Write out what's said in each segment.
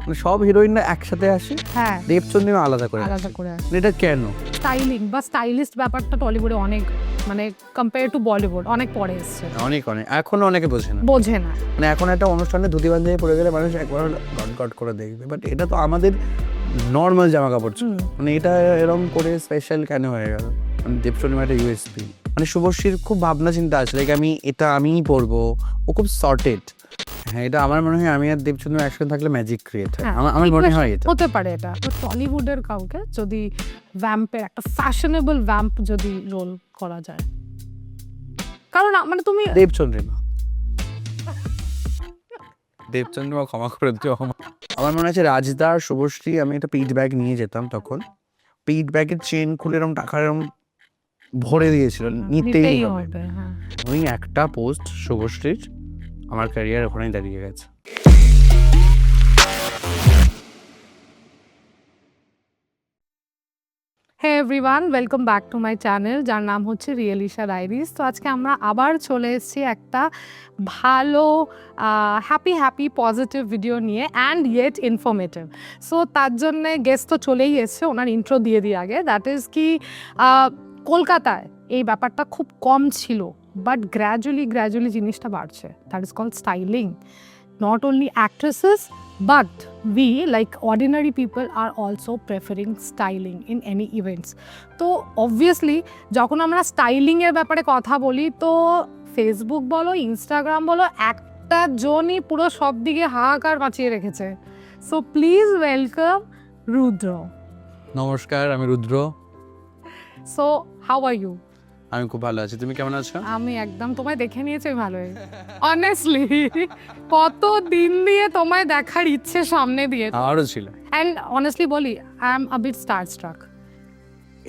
মানে সব হিরোইনরা একসাথে আসে, হ্যাঁ দেবচন্দ্রিমা আলাদা করে আলাদা আসে। করে এটা কেন? স্টাইলিং বা স্টাইলিস্ট ব্যাপারটা টলিউডে অনেক মানে কম্পেয়ার টু বলিউড অনেক পরে এসছে, অনেক এখনো অনেকে বোঝে না। বোঝে না। মানে এখন একটা অনুষ্ঠানে ধুতি পাঞ্জাবি পরে গেলে মানুষ একবার গট গট করে দেখবে, বাট এটা তো আমাদের নর্মাল জামা কাপড় ছিল। মানে এটা এরকম করে স্পেশাল কেন হয়ে গেল? মানে দেবচন্দ্রিমা একটা ইউএসপি। মানে শুভশ্রীর খুব ভাবনা চিন্তা আছে, লাইক আমিই পরবো, ও খুব সর্টেড। হ্যাঁ, এটা আমার মনে হয় আমি আর দেবচন্দ্রিমা একসাথে থাকলে ম্যাজিক ক্রিয়েট হয়, আমার মনে হয় এটা হতে পারে। এটা টলিউডের কাউকে যদি ভ্যাম্পের একটা ফ্যাশনেবল ভ্যাম্প যদি রোল করা যায়, কারণ মানে তুমি দেবচন্দ্রিমা ক্ষমা করে দিও আমার মনে আছে রাজদা আর শুভশ্রী, আমি একটা পিট ব্যাগ নিয়ে যেতাম, তখন পিট ব্যাগের চেন খুলে এরকম টাকা এরকম ভরে দিয়েছিল, নিতেই হবে। ওই একটা পোস্ট শুভশ্রীর আমার ক্যারিয়ার ওখানেই দাঁড়িয়ে গেছে। Hey everyone, welcome back to my channel, যার নাম হচ্ছে রিয়েলিশা ডায়েরিজ। তো আজকে আমরা আবার চলে এসেছি একটা ভালো হ্যাপি পজিটিভ ভিডিও নিয়ে, অ্যান্ড ইয়েট ইনফরমেটিভ। সো তার জন্যে গেস্ট তো চলেই এসছে, ওনার ইন্ট্রো দিয়ে দিই আগে। দ্যাট ইজ কি কলকাতায় এই ব্যাপারটা খুব কম ছিল, বাট গ্র্যাজুয়ালি জিনিসটা বাড়ছে। That is called styling. Not only actresses, but we, like ordinary people, are also preferring styling in any events. তো অবভিয়াসলি যখন আমরা স্টাইলিংয়ের ব্যাপারে কথা বলি, তো ফেসবুক বলো, ইনস্টাগ্রাম বলো, একটা জনই পুরো সব দিকে হাহাকার মাচিয়ে রেখেছে। So please welcome Rudra. নমস্কার, আমি Rudra. So how are you? আমি খুব ভালো আছি, তুমি কেমন আছো? আমি একদম তোমায় দেখে নিয়েছি ভালোই, অনেস্টলি। কত দিন দিয়ে তোমায় দেখার ইচ্ছে সামনে দিয়ে, আমারও ছিল। অ্যান্ড অনেস্টলি বলি, আই এম আ বিট স্টারস্ট্রাক।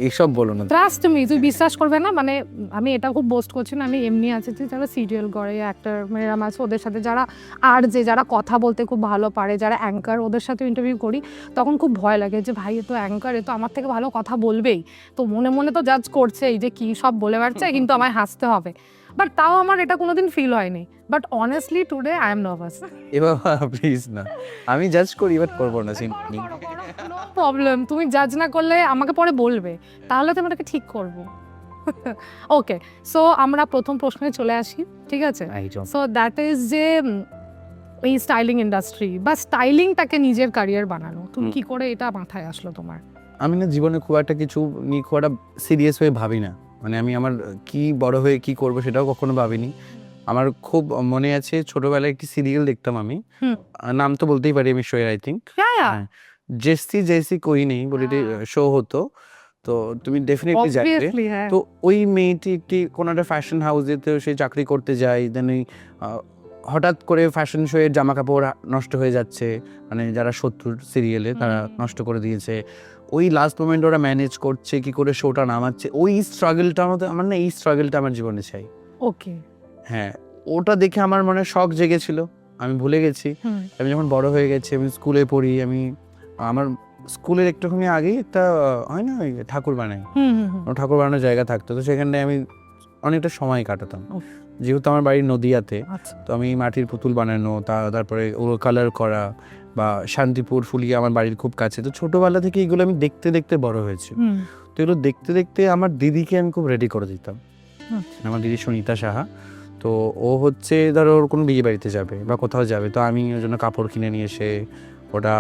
এইসব বলো না, ট্রাস্ট মি, তুই বিশ্বাস করবে না, মানে আমি এটা খুব বোস্ট করছি না, আমি এমনি আছি যে যারা সিরিয়াল করে, অ্যাক্টর মেয়েরাম আছে, ওদের সাথে যারা যারা কথা বলতে খুব ভালো পারে, যারা অ্যাঙ্কার, ওদের সাথে ইন্টারভিউ করি, তখন খুব ভয় লাগে যে ভাই এ তো অ্যাঙ্কার, এ তো আমার থেকে ভালো কথা বলবেই, তো মনে মনে তো জাজ করছে এই যে কী সব বলে বেড়াচ্ছে, কিন্তু আমায় হাসতে হবে। বাট তাও আমার এটা কোনোদিন ফিল হয়নি। But honestly today I am nervous. এবার প্লিজ না, আমি জাজ করি, বাট করবো না। নো প্রবলেম, তুমি জাজ না করলে আমাকে পরে বলবে, তাহলে তো আমি ওটাকে ঠিক করবো। ওকে, সো আমরা প্রথম প্রশ্নে চলে আসি, ঠিক আছে? সো দ্যাট ইজ যে এই স্টাইলিং ইন্ডাস্ট্রি বা স্টাইলিংটাকে নিজের ক্যারিয়ার বানানো, তুমি কি করে এটা মাথায় আসলো তোমার? আমি না জীবনে খুব একটা কিছু নিয়ে খুব একটা সিরিয়াস হয়ে ভাবি না। মানে আমি আমার কি বড় হয়ে কি করব সেটাও কখনো ভাবিনি। আমার খুব মনে আছে ছোটবেলায় একটি সিরিয়াল দেখতাম আমি, নাম তো বলতেই পারি আমি, শোয়ের আই থিঙ্ক, জেসি কোই নেই বলে শো হতো, তো তুমি ডেফিনেটলি জানবে। তো ওই মেয়েটি একটি কোনো একটা ফ্যাশন হাউসেতে সে চাকরি করতে যায়, দেন ওই হঠাৎ করে ফ্যাশন শো এর জামা কাপড় নষ্ট হয়ে যাচ্ছে, মানে যারা শত্রুর সিরিয়ালে তারা নষ্ট করে দিয়েছে। ওই লাস্ট মোমেন্ট ওরা ম্যানেজ করছে কি করে শোটা নামাচ্ছে, ওই স্ট্রাগলটা আমার না, এই স্ট্রাগলটা আমার জীবনে চাই। ওকে, হ্যাঁ, ওটা দেখে আমার মনে শখ জেগেছিল, আমি ভুলে গেছি। আমি যখন বড় হয়ে গেছি, আমি স্কুলে পড়ি, আমার স্কুলের একটুখানি আগেই একটা হয় না, ওই ঠাকুর বানাই, ঠাকুর বানানোর জায়গা থাকতো, তো সেখানে আমি অনেকটা সময় কাটাতাম। যেহেতু আমার বাড়ি নদিয়াতে, তো আমি মাটির পুতুল বানানো, তারপরে ওগুলো কালার করা, বা শান্তিপুর ফুলিয়া আমার বাড়ির খুব কাছে, তো ছোটবেলা থেকে এগুলো আমি দেখতে দেখতে বড় হয়েছি। তো এগুলো দেখতে দেখতে আমার দিদিকে আমি খুব রেডি করে দিতাম। আমার দিদি সুনিতা সাহা, তো ও হচ্ছে ধরো ওর কোনো বিয়ে বাড়িতে যাবে বা কোথাও যাবে, তো আমি ওর জন্য কাপড় কিনে নিয়ে এসে ওটা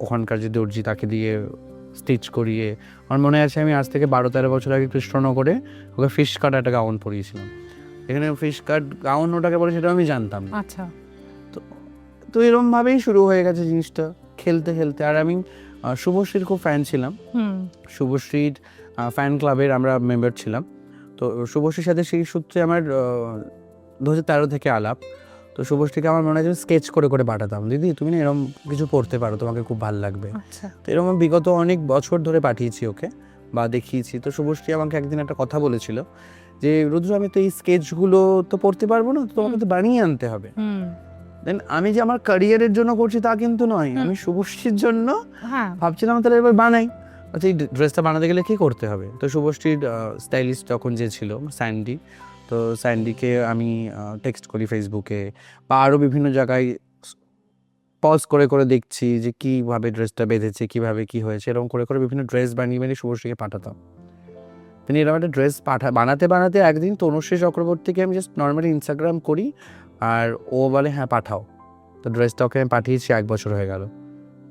ওখানকার যে দর্জি তাকে দিয়ে স্টিচ করিয়ে, আমার মনে আছে আমি আজ থেকে 12-13 বছর আগে কৃষ্ণনগরে ওকে ফিশ কাট একটা গাউন পরিয়েছিলাম। এখানে ফিশ কাট গাউন ওটাকে বলে সেটা আমি জানতাম না। আচ্ছা, তো এরকমভাবেই শুরু হয়ে গেছে জিনিসটা, খেলতে খেলতে। আর আমি শুভশ্রীর খুব ফ্যান ছিলাম, শুভশ্রীর ফ্যান ক্লাবের আমরা মেম্বার ছিলাম। তো শুভশ্রীর সাথে সেই সূত্রে আমার 2013 থেকে আলাপ। তো শুভশ্রীকে আমার মনে হয় স্কেচ করে করে পাঠাতাম, দিদি তুমি না এরকম কিছু পড়তে পারো, তোমাকে খুব ভালো লাগবে। তো এরকম বিগত অনেক বছর ধরে পাঠিয়েছি ওকে বা দেখিয়েছি। তো শুভশ্রী আমাকে একদিন একটা কথা বলেছিল যে রুদ্র, আমি তো এই স্কেচগুলো তো পড়তে পারবো না, তো তোমাকে তো বানিয়ে আনতে হবে। দেন আমি যে আমার ক্যারিয়ারের জন্য করছি তা কিন্তু নয়, আমি শুভশ্রীর জন্য ভাবছিলাম তাহলে এবার বানাই। আচ্ছা, এই ড্রেসটা বানাতে গেলে কি করতে হবে? তো শুভশ্রীর স্টাইলিস্ট তখন যে ছিল স্যান্ডি, তো স্যান্ডিকে আমি টেক্সট করি ফেসবুকে বা আরও বিভিন্ন জায়গায় পজ করে করে দেখছি যে কীভাবে ড্রেসটা বেঁধেছে, কীভাবে কী হয়েছে, এরকম করে করে বিভিন্ন ড্রেস বানিয়ে বানিয়ে শুভশ্রীকে পাঠাতাম। তিনি এরকম একটা ড্রেস বানাতে বানাতে একদিন তনুশ্রী চক্রবর্তীকে আমি জাস্ট নর্মালি ইনস্টাগ্রাম করি, আর ও বলে হ্যাঁ পাঠাও। তো ড্রেসটা ওকে আমি পাঠিয়েছি, 1 বছর হয়ে গেল,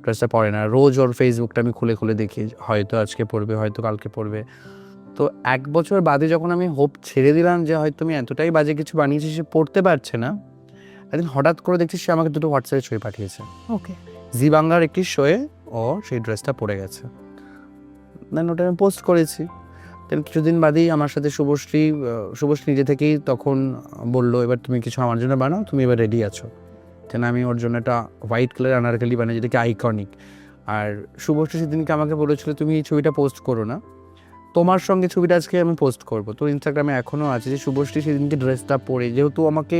ড্রেসটা পরে না। রোজ ওর ফেসবুকটা আমি খুলে খুলে দেখি, হয়তো আজকে পরবে, হয়তো কালকে পরবে। তো 1 বছর বাদে যখন আমি হোপ ছেড়ে দিলাম যে হয়তো আমি এতটাই বাজে কিছু বানিয়েছি সে পড়তে পারছে না, একদিন হঠাৎ করে দেখছি সে আমাকে 2টো হোয়াটসঅ্যাপে ছবি পাঠিয়েছে। ওকে, জি বাংলার একটি শোয়ে ও সেই ড্রেসটা পরে গেছে। দেন ওটা আমি পোস্ট করেছি। দেন কিছুদিন বাদেই আমার সাথে শুভশ্রী নিজে থেকেই তখন বললো, এবার তুমি কিছু আমার জন্য বানাও, তুমি এবার রেডি আছো। দেন আমি ওর জন্য একটা হোয়াইট কালার আনারকলি বানাই, যেটাকে আইকনিক। আর শুভশ্রী সেদিনকে আমাকে বলেছিল তুমি এই ছবিটা পোস্ট করো না, তোমার সঙ্গে ছবিটা আজকে আমি পোস্ট করবো। তো ইনস্টাগ্রামে এখনও আছে যে শুভশ্রী সেদিনকে ড্রেসটা পরে, যেহেতু আমাকে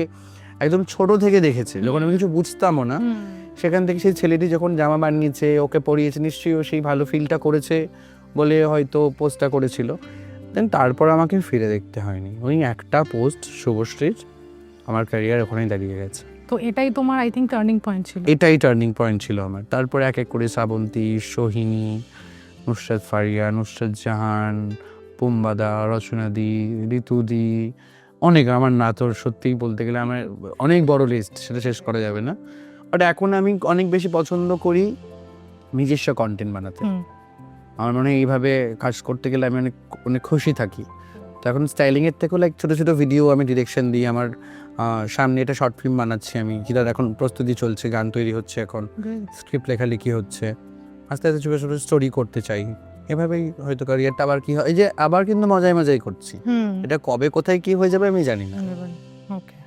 একদম ছোট থেকে দেখেছে, যখন আমি কিছু বুঝতামও না, সেখান থেকে সেই ছেলেটি যখন জামা বানিয়েছে, ওকে পরিয়েছে, নিশ্চয়ই ও সেই ভালো ফিলটা করেছে বলে হয়তো পোস্টটা করেছিল। দেন তারপর আমাকে ফিরে দেখতে হয়নি, ওই একটা পোস্ট শুভশ্রীর আমার ক্যারিয়ার ওখানেই দাঁড়িয়ে গেছে। তো এটাই তোমার আই থিঙ্ক টার্নিং পয়েন্ট ছিল। এটাই টার্নিং পয়েন্ট ছিল আমার। তারপরে এক এক করে শ্রাবন্তী, সোহিনী, নুসরাত ফারিয়া, নুসরাত জাহান, পুম্বাদা, রচনাদি, ঋতুদি, অনেক, আমার না তোর সত্যিই বলতে গেলে আমার অনেক বড় লিস্ট, সেটা শেষ করা যাবে না। বাট এখন আমি অনেক বেশি পছন্দ করি নিজস্ব কন্টেন্ট বানাতে। আমার মনে হয় এইভাবে কাজ করতে গেলে আমি অনেক অনেক খুশি থাকি। তো এখন স্টাইলিংয়ের থেকেও লাইক ছোটো ছোটো ভিডিও আমি ডিরেকশন দিই। আমার সামনে এটা শর্ট ফিল্ম বানাচ্ছি আমি, যেটার এখন প্রস্তুতি চলছে, গান তৈরি হচ্ছে, এখন স্ক্রিপ্ট লেখালেখি হচ্ছে, আস্তে আস্তে ছোটো ছোটো স্টোরি করতে চাই। এভাবেই হয়তো ক্যারিয়ারটা আবার কি হয়, যে আবার কিন্তু মজাই মজাই করছি। এটা কবে কোথায় কি হয়ে যাবে আমি জানি না। ওকে,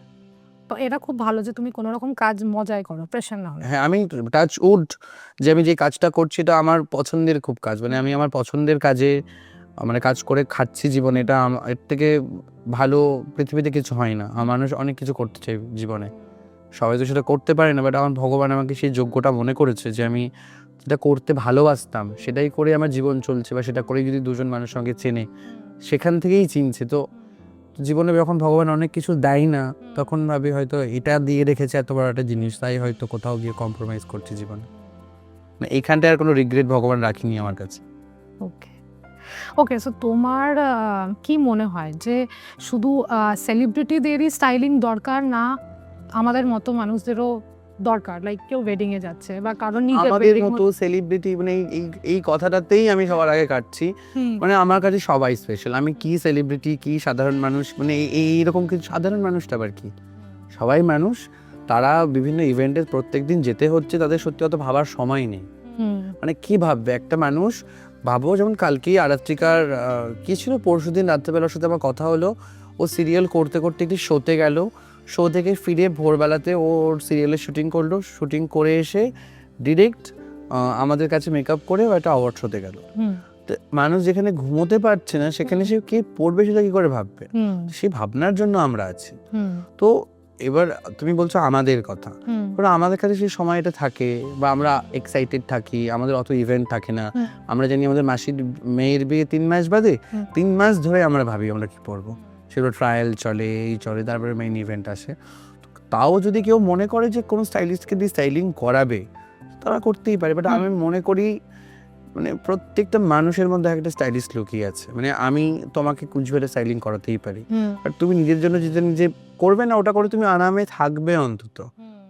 তো এটা খুব ভালো যে তুমি কোনো রকম কাজ মজাই করো, প্রেশার না হলে। হ্যাঁ, আমি টাচ উড যে আমি যে কাজটা করছি এটা আমার পছন্দের খুব কাজ, মানে আমি আমার পছন্দের কাজে মানে কাজ করে খাচ্ছি জীবনে। এটা এর থেকে ভালো পৃথিবীতে কিছু হয় না। মানুষ অনেক কিছু করতে চাই জীবনে, সবাই তো সেটা করতে পারে না, বাট আমার ভগবান আমাকে সেই যোগ্যটা মনে করেছে যে আমি যেটা করতে ভালোবাসতাম সেটাই করে আমার জীবন চলছে, বা সেটা করেই যদি দুজন মানুষ সঙ্গে চেনে সেখান থেকেই চিনছে। তো জীবনে যখন ভগবান অনেক কিছু দেয় না, তখন ভাবি হয়তো এটা দিয়ে রেখেছে এত বড় একটা জিনিস, তাই হয়তো কোথাও গিয়ে কম্প্রোমাইজ করছি জীবনে। এইখানটায় আর কোনো রিগ্রেট ভগবান রাখিনি আমার কাছে। ওকে ওকে, সো তোমার কি মনে হয় যে শুধু সেলিব্রিটিদেরই স্টাইলিং দরকার না, আমাদের মতো মানুষদেরও দরকার? লাইক কেউ ওয়েডিং এ যাচ্ছে বা কারণ নিজের আমাদের মতো সেলিব্রিটি, মানে এই কথাটাতেই আমি সবার আগে কাটছি। মানে আমার কাছে সবাই স্পেশাল। আমি কি সেলিব্রিটি, কি সাধারণ মানুষ, মানে এইরকম কিছু, সাধারণ মানুষটা আবার কি, সবাই মানুষ। তারা বিভিন্ন ইভেন্টে প্রত্যেকদিন যেতে হচ্ছে, তাদের সত্যি অত ভাবার সময় নেই। মানে কি ভাববে একটা মানুষ, ভাবো যেমন কালকেই আরাত্রিকার কি ছিল, পরশুদিন রাত্রেবেলার সাথে আমার কথা হলো, ও সিরিয়াল করতে করতে একটি শোতে গেল, শো থেকে ফিরে ভোরবেলাতে ওর সিরিয়ালের শুটিং করলো, শুটিং করে এসে ডিরেক্ট আমাদের কাছে মেকআপ করে ও একটা অ্যাওয়ার্ড শোতে গেল। মানুষ যেখানে ঘুমোতে পারছে না সেখানে সে কে পড়বে সেটা কি করে ভাববে? সেই ভাবনার জন্য আমরা আছি। তো এবার তুমি বলছো আমাদের কথা, আমাদের কাছে সেই সময়টা থাকে, বা আমরা এক্সাইটেড থাকি, আমাদের অত ইভেন্ট থাকে না। আমরা জানি আমাদের মাসির মেয়ের বিয়ে 3 মাস বাদে, 3 মাস ধরে আমরা ভাবি আমরা কি পরবো, সেগুলো ট্রায়াল চলে, এই চলে, তারপরে মেইন ইভেন্ট আসে। তাও যদি কেউ মনে করে যে কোনো স্টাইলিস্টকে দিয়ে স্টাইলিং করাবে, তারা করতেই পারে। বাট আমি মনে করি মানে প্রত্যেকটা মানুষের মধ্যে একটা স্টাইলিস্ট লুকিয়ে আছে। মানে আমি তোমাকে কুচবিহারে স্টাইলিং করাতেই পারি, বাট তুমি নিজের জন্য যেটা নিজে করবে না, ওটা করে তুমি আরামে থাকবে অন্তত।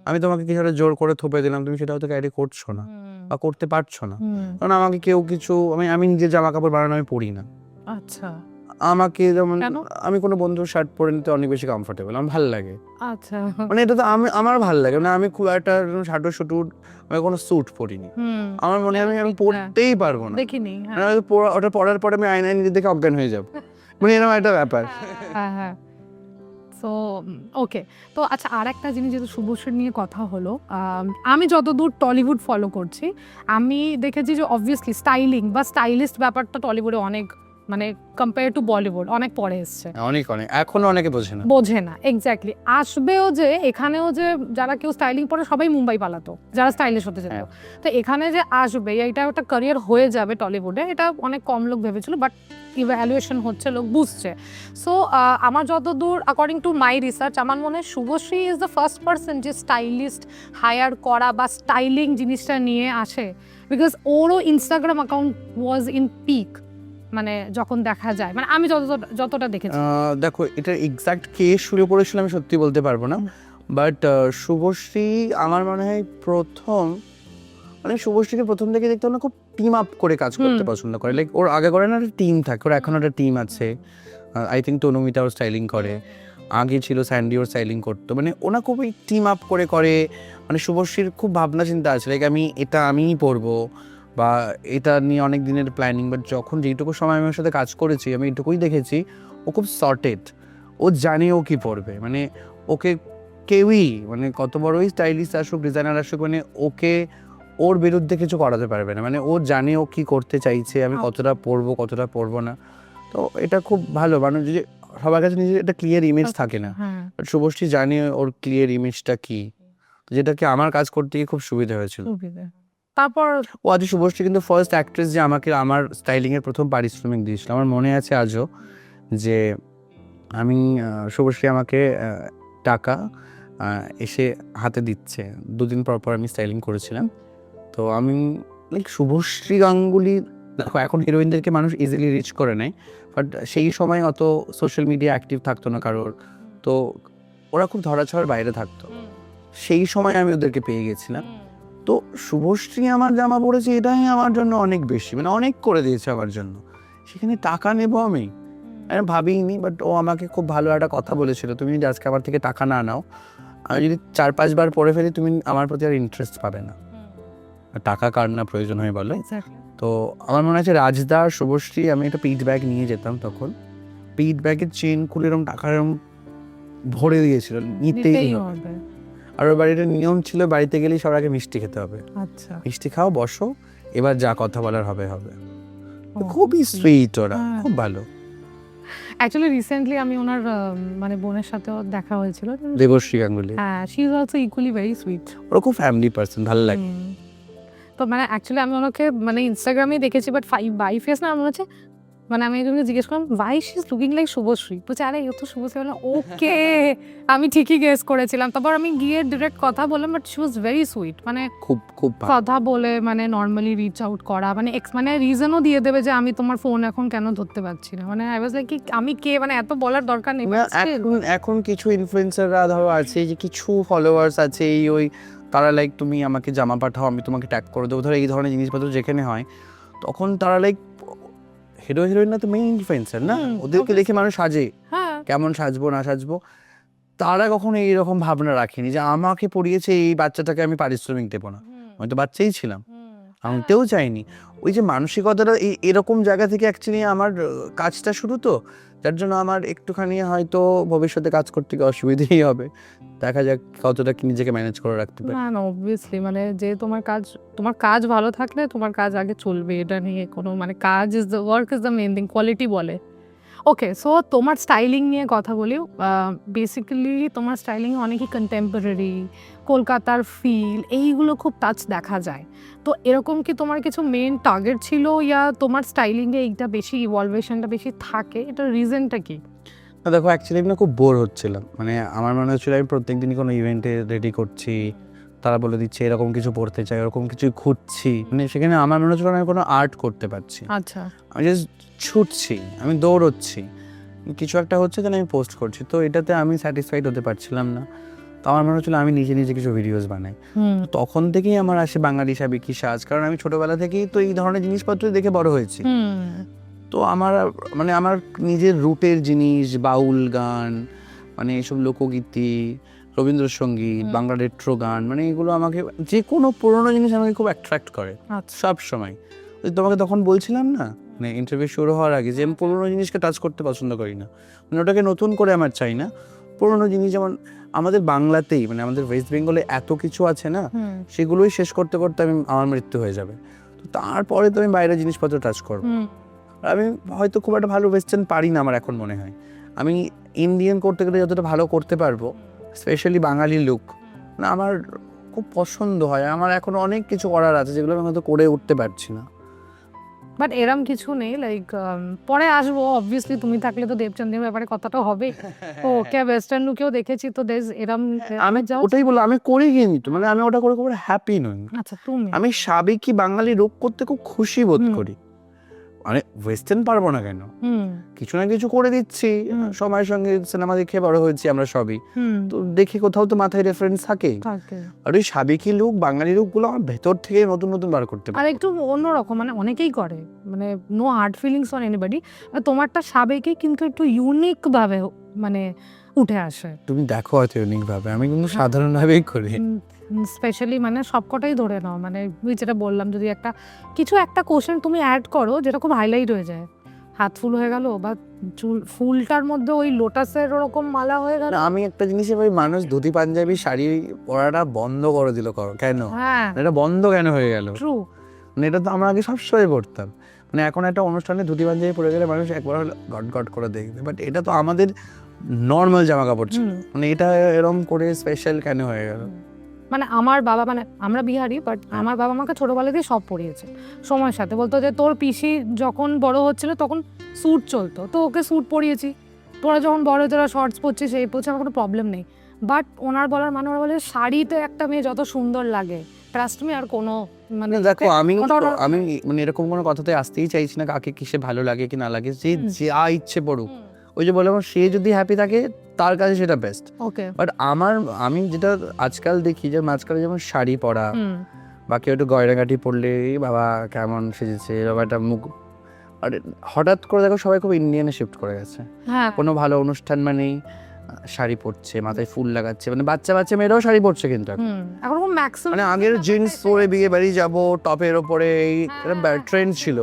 আমি তোমাকে কিছু একটা জোর করে থোপে দিলাম, তুমি সেটা হয়তো ক্যারি করছো না বা করতে পারছো না। কারণ আমাকে কেউ কিছু, আমি নিজের জামা কাপড় বানানো আমি পরি না। আচ্ছা, আমাকে যেমন আমি কোনো বন্ধুর শার্ট পরে নিতে অনেক বেশি কমফোর্টেবল, আমার ভালো লাগে। আচ্ছা, মানে এটা তো আমার ভালো লাগে। মানে আমি খুব একটা শার্ট শুটুর, আমি কোনো স্যুট পরিনি। আমার মনে হয় আমি পরতেই পারবো না, দেখিনি। ওটা পরার পরে আমি আয়নায় নিজে দেখে অজ্ঞান হয়ে যাবো, মানে এরকম একটা ব্যাপার। হ্যাঁ, সো ওকে। তো আচ্ছা, আর একটা জিনিস, যেহেতু শুভশ্রী নিয়ে কথা হলো, আমি যতদূর টলিউড ফলো করছি, আমি দেখেছি যে অবভিয়াসলি স্টাইলিং বা স্টাইলিস্ট ব্যাপারটা টলিউডে অনেক মানে কম্পেয়ার টু বলিউড অনেক পরে এসছে, অনেক এখনো অনেকে বোঝে না এক্স্যাক্টলি। আসবেও যে এখানেও যে যারা কেউ স্টাইলিং পরে সবাই মুম্বাই পালাতো, যারা স্টাইলিশ হতে যেত, তো এখানে যে আসবে এটা একটা ক্যারিয়ার হয়ে যাবে টলিউডে, এটা অনেক কম লোক ভেবেছিল, বাট ইভ্যালুয়েশন হচ্ছে, লোক বুঝছে। সো আমার যতদূর অ্যাকর্ডিং টু মাই রিসার্চ, আমার মনে হয় Subhashree is the first person যে স্টাইলিস্ট হায়ার করা বা স্টাইলিং জিনিসটা নিয়ে আসে, বিকজ ওরও Instagram account was in peak, মানে যখন দেখা যায়, মানে আমি যতটা দেখেছি। দেখো এটা এক্সাক্ট কে শুরু করেছিল আমি সত্যি বলতে পারবো না, বাট শুভশ্রী আমার মনে হয় প্রথম, মানে শুভশ্রীকে প্রথম থেকে দেখতে না খুব টিম আপ করে কাজ করতে পছন্দ করে, লাইক ওর আগে করে না একটা টিম থাকে, ওর এখন একটা টিম আছে। আই থিঙ্ক তনুমিতা ওর স্টাইলিং করে, আগে ছিল স্যান্ডি ওর স্টাইলিং করতো, মানে ওনা খুবই টিম আপ করে, মানে শুভশ্রীর খুব ভাবনা চিন্তা আছে, লাইক এটা আমিই পরবো বা এটা নিয়ে অনেক দিনের প্ল্যানিং। বাট যখন যেইটুকু সময় আমি ওর সাথে কাজ করেছি আমি এইটুকুই দেখেছি ও খুব সর্টেড, ও জানে ও কি পরবে, মানে ওকে কেউই, মানে কত বড়ই স্টাইলিস্ট আসুক ডিজাইনার আসুক, মানে ওকে ওর বিরুদ্ধে কিছু করাতে পারবে না, মানে ও জানে ও কি করতে চাইছে, আমি কতটা পরবো কতটা পরবো না। তো এটা খুব ভালো, মানুষ যে সবার কাছে নিজের একটা ক্লিয়ার ইমেজ থাকে না, বাট শুভশ্রী জানে ওর ক্লিয়ার ইমেজটা কি, যেটাকে আমার কাজ করতে গিয়ে খুব সুবিধা হয়েছিল। তারপর ও আজ শুভশ্রী কিন্তু ফার্স্ট অ্যাক্ট্রেস যে আমাকে আমার স্টাইলিং এর প্রথম পারিশ্রমিক দিয়েছিল, আমার মনে আছে আজও, যে আমি শুভশ্রী আমাকে টাকা এসে হাতে দিচ্ছে, 2 দিন পর পর আমি স্টাইলিং করেছিলাম। তো আমি লাইক শুভশ্রী গাঙ্গুলি, দেখো এখন হিরোইনদেরকে মানুষ ইজিলি রিচ করে নেয়, বাট সেই সময় অত সোশ্যাল মিডিয়া অ্যাক্টিভ থাকতো না কারোর, তো ওরা খুব ধরাছোঁয়ার বাইরে থাকতো, সেই সময় আমি ওদেরকে পেয়ে গেছিলাম। তো শুভশ্রী আমার জামা পড়েছে এটাই আমার জন্য অনেক বেশি, মানে অনেক করে দিয়েছে আমার জন্য, সেখানে টাকা নেবো আমি ভাবিনি। বাট ও আমাকে খুব ভালো একটা কথা বলেছিল, তুমি যদি আজকে আমার থেকে টাকা না নাও, আমি যদি 4-5 বার পরে ফেলি তুমি আমার প্রতি আর ইন্টারেস্ট পাবে না। টাকা কার না প্রয়োজন হয় বলো। তো আমার মনে আছে রাজদা শুভশ্রী, আমি একটা পিট ব্যাগ নিয়ে যেতাম, তখন পিট ব্যাগের চেন খুলে এরকম টাকা এরকম ভরে দিয়েছিল, নিতেই হবে। আর ওর বাড়ির নিয়ম ছিল বাড়িতে গেলেই সবার আগে মিষ্টি খেতে হবে, আচ্ছা মিষ্টি খাও বসো, এবার যা কথা বলার হবে। খুবই সুইট ওরা, খুব ভালো। অ্যাকচুয়ালি রিসেন্টলি আমি ওনার মানে বোনের সাথেও দেখা হয়েছিল, দেবশ্রী গাঙ্গুলি, হ্যাঁ, she is also equally very sweet, ওরা খুব ফ্যামিলি পার্সন, ভালো লাগে। তো মানে অ্যাকচুয়ালি আমি ওনাকে মানে ইনস্টাগ্রামে দেখেছি, বাট বাই ফেস না, আমার মনে হচ্ছে, মানে আমি একজনকে জিজ্ঞেস করলাম why she is looking like Subhashree, বলছে আরে ও তো শুভশ্রী, বললাম ওকে, আমি ঠিকই গেস করেছিলাম। তারপর আমি গিয়ে ডিরেক্ট কথা বললাম, but she was very sweet, মানে খুব কথা বলে মানে নর্মালি রিচ আউট করা, মানে মানে রিজনও দিয়ে দেবে যে আমি তোমার ফোন এখন কেন ধরতে পারছি না, মানে আই ওয়াজ লাইক আমি কে, মানে এত বলার দরকার নেই। এখন কিছু ইনফ্লুয়েন্সাররা ধরো আছে যে কিছু ফলোয়ার্স আছে ওই তারা লাইক তুমি আমাকে জামা পাঠাও আমি তোমাকে ট্যাগ করে দেবো, ধরো এই ধরনের জিনিসপত্র যেখানে হয়, তখন তারা লাইক হিরো হিরোইন না তো মেইন ইনফ্লুয়েন্সার না, ওদেরকে দেখে মানুষ সাজে, কেমন সাজবো না সাজবো, তারা কখনো এইরকম ভাবনা রাখেনি যে আমাকে পড়িয়েছে এই বাচ্চাটাকে আমি পারিশ্রমিক দেবো না, আমি তো বাচ্চাই ছিলাম, আনতেও চাইনি। ওই যে মানসিকতাটা এরকম জায়গা থেকে অ্যাকচুয়ালি আমার কাজটা শুরু, তো যার জন্য আমার একটুখানি হয়তো ভবিষ্যতে কাজ করতে গিয়ে অসুবিধেই হবে, দেখা যাক কতটা কি নিজেকে ম্যানেজ করে রাখতে পারি। না অবভিয়াসলি, মানে যে তোমার কাজ ভালো থাকলে তোমার কাজ আগে চলবে, এটা নিয়ে কোনো মানে কাজ is the work is the main thing, quality বলে। ওকে, সো তোমার স্টাইলিং নিয়ে কথা বলি। বেসিক্যালি তোমার স্টাইলিং অনেকই কন্টেম্পোরারি, কলকাতার ফিল, এইগুলো খুব টাচ দেখা যায়। তো এরকম কি তোমার কিছু মেইন টার্গেট ছিল, ইয়া তোমার স্টাইলিংয়ে এইটা বেশি ইভলভেশনটা বেশি থাকে, এটার রিজনটা কি? না দেখো অ্যাকচুয়ালি আমি না খুব বোর হচ্ছিলাম, মানে আমার মনে হচ্ছিল আমি প্রত্যেকদিনই কোনো ইভেন্টে রেডি করছি, তারা বলে দিচ্ছে এরকম কিছু পড়তে চাই, এরকম কিছু খুঁজছি, মানে সেখানে আমার মনে হচ্ছিল আমি কোনো আর্ট করতে পারছি। আচ্ছা, আমি জাস্ট ছুটছি, আমি দৌড়চ্ছি, কিছু একটা হচ্ছে যেন আমি পোস্ট করছি, তো এটাতে আমি স্যাটিসফাইড হতে পারছিলাম না। তো আমার মনে হচ্ছিল আমি নিজে নিজে কিছু ভিডিওস বানাই। তখন থেকেই আমার আসে বাঙালি সাবে কি সাজ, কারণ আমি ছোটবেলা থেকেই তো এই ধরনের জিনিসপত্র দেখে বড় হয়েছি। তো আমার মানে আমার নিজের রুটের জিনিস, বাউল গান, মানে এইসব লোকগীতি, রবীন্দ্রসঙ্গীত, বাংলা রেট্রো গান, মানে এগুলো আমাকে যে কোনো পুরোনো জিনিস আমাকে খুব অ্যাট্রাক্ট করে সব সময়। ওই তোমাকে তখন বলছিলাম না মানে ইন্টারভিউ শুরু হওয়ার আগে, যে আমি পুরোনো জিনিসকে টাচ করতে পছন্দ করি না, মানে ওটাকে নতুন করে আমার চাই না, পুরোনো জিনিস। যেমন আমাদের বাংলাতেই মানে আমাদের ওয়েস্ট বেঙ্গলে এত কিছু আছে না, সেগুলোই শেষ করতে করতে আমার মৃত্যু হয়ে যাবে, তো তারপরে তো আমি বাইরের জিনিসপত্র টাচ করবো। আমি হয়তো খুব একটা ভালো ওয়েস্টার্ন পারি না আমার এখন মনে হয়। আমি ইন্ডিয়ান করতে গেলে যতটা ভালো করতে পারবো, স্পেশালি বাঙালি লুক না আমার খুব পছন্দ হয়। আমার এখন অনেক কিছু করার আছে যেগুলো আমি হয়তো করে উঠতে পারছি না। বাট এরম কিছু নেই, লাইক পরে আসবো অবভিয়াসলি, তুমি থাকলে তো দেবচন্দ্রের ব্যাপারে কথাটা হবে। ওকে ওয়েস্টার্ন লুকেও দেখেছি, তো এরম আমি যাও। ওটাই বললাম, আমি করি কিন্তু মানে আমি ওটা করে খুব হ্যাপি নই। আচ্ছা তুমি আমি সাবেকি বাঙালি রূপ করতে খুব খুশি বোধ হুম। করি। মানে ওয়েস্টার্ন পারবো না কেন, হুম কিছু না কিছু করে দিচ্ছি। সময়ের সঙ্গে সিনেমা দেখে বড় হয়েছি আমরা সবই, হুম তো দেখি কোথাও তো মাথায় রেফারেন্স থাকে। থাকে। আর ওই সাবেকি লুক বাঙালি লুকগুলো আমার ভেতর থেকে নতুন নতুন বার করতে আর পারি। একটু অন্যরকম, মানে অনেকেই করে, মানে no hard feelings on anybody, তোমারটা সাবেকি কিন্তু একটু ইউনিক ভাবে মানে উঠে আসে। তুমি দেখো হয়তো ইউনিক ভাবে, আমি কিন্তু সাধারণ ভাবেই করি। স্পেশালি মানে সবকটাই ধরে নাও, মানে ওই যেটা বললাম, যদি কিছু একটা কোশ্চেন তুমি অ্যাড করো যেটা খুব হাইলাইট হয়ে যায়, হাত ফুল হয়ে গেল, বা ফুলটার মধ্যে ওই লোটাসের ওরকম মালা হয়ে গেল। না, আমি একটা জিনিসে ভাই, মানুষ ধুতি পাঞ্জাবি শাড়ি পরাটা বন্ধ করে দিল কেন? হ্যাঁ এটা বন্ধ কেন হয়ে গেল? ট্রু। মানে এটা তো আমরা আগে সবসময় পড়তাম, মানে এখন একটা অনুষ্ঠানে ধুতি পাঞ্জাবি পরে গেলে মানুষ একবার হলে গট গট করে দেখবে, বাট এটা তো আমাদের নর্মাল জামা কাপড় ছিল। মানে এটা এরকম করে স্পেশাল কেন হয়ে গেল? মানে আমার বাবা, মানে আমরা বিহারি, বাট আমার বাবা আমাকে ছোটবেলা দিয়ে সব পরিয়েছে। সময়ের সাথে বলতো যে তোর পিসি যখন বড় হচ্ছিল তখন স্যুট চলতো, তো ওকে স্যুট পরিয়েছি, তোরা যখন বড় তোরা শর্টস পরছিস, এই পরছিস, আমার কোনো প্রবলেম নেই। বাট ওনার বলার মানে ওরা বলে শাড়িতে একটা মেয়ে যত সুন্দর লাগে, ট্রাস্ট মি, আর কোনো মানে দেখো আমি ওটা- আমি মানে এরকম কোনো কথাতে আসতেই চাইছি না, কাকে কিসে ভালো লাগে কি না লাগে, যে যা ইচ্ছে পড়ুক। ওই যে বললাম, সে যদি হ্যাপি থাকে তার কাছে সেটা বেস্ট। ওকে। বাট আমি যেটা আজকাল দেখি যে মাঝখানে যেমন শাড়ি পরা বা কেউ একটু গয়নাগাটি পরলে বাবা কেমন সেজেছে, বাবা একটা মুখ, আর হঠাৎ করে দেখো সবাই খুব ইন্ডিয়ানে শিফট করে গেছে। হ্যাঁ কোনো ভালো অনুষ্ঠান মানেই শাড়ি পরছে, মাথায় ফুল লাগাচ্ছে, মানে বাচ্চা বাচ্চা মেয়েরাও শাড়ি পরছে কিন্তু এখন। এখন ম্যাক্সিমাম মানে আগের জিন্স পরে বিয়ে বাড়ি যাবো, টপের ওপরে এই ট্রেন্ড ছিল।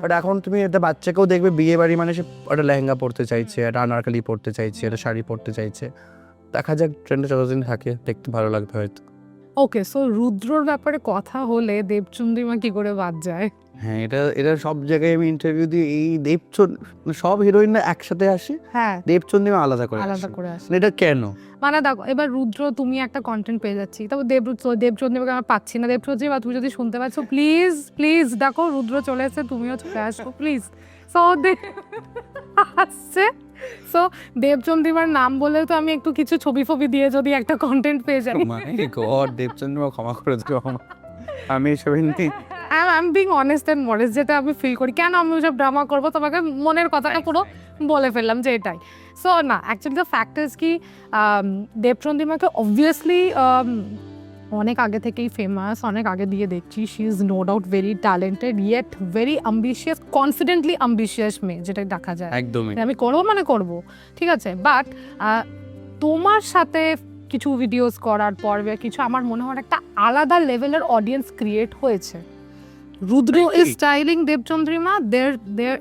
বাট এখন তুমি একটা বাচ্চাকেও দেখবে বিয়ে বাড়ি মানে সে একটা লেহেঙ্গা পরতে চাইছে, একটা আনারকলি পরতে চাইছে, একটা শাড়ি পরতে চাইছে। দেখা যাক ট্রেন্ডে যতদিন থাকে, দেখতে ভালো লাগবে হয়তো। ওকে, সো রুদ্রর ব্যাপারে কথা হলে দেবচন্দ্রিমা কি করে বাদ যায়? হ্যাঁ, এটা সব জায়গায় আমি ইন্টারভিউ দিই, এই সব হিরোইনরা একসাথে আসে, হ্যাঁ দেবচন্দ্রিমা আলাদা করে আলাদা আসে। করে আসে। মানে এটা কেন? মানে দেখো, এবার রুদ্র তুমি একটা কন্টেন্ট পেয়ে যাচ্ছি, তবে দেবচন্দ্রিমাকে আমরা পাচ্ছি না। দেবচন্দ্রিমা তুমি যদি শুনতে পাচ্ছ, প্লিজ প্লিজ দেখো, রুদ্র চলে এসেছে, তুমিও চলে আসো প্লিজ। সো আসছে, সো দেবচন্দ্রিমার নাম বলে তো আমি একটু কিছু ছবি ফবি দিয়ে যদি একটা কন্টেন্ট পেয়ে যাই। মাই গড, দেবচন্দ্রিমা ক্ষমা করে দিও, আমি এসব নেই। I am being honest and modest, যেটা আমি ফিল করি। কেন আমি ওসব ড্রামা করবো? তোমাকে মনের কথাটা পুরো বলে ফেললাম যে এটাই। সো না, অ্যাকচুয়ালি দ্য ফ্যাক্ট ইজ কি, দেবচন্দ্রিমাকে অবভিয়াসলি অনেক আগে থেকেই ফেমাস, অনেক আগে দিয়ে দেখছি। She is no doubt very talented, yet very ambitious, confidently ambitious মেয়ে, যেটা দেখা যায়। একদমই। আমি করবো মানে করবো, ঠিক আছে। বাট তোমার সাথে কিছু ভিডিওস করার পর কিছু, আমার মনে হয় একটা আলাদা লেভেলের অডিয়েন্স ক্রিয়েট হয়েছে। রুদ্র is styling Devchandrima, there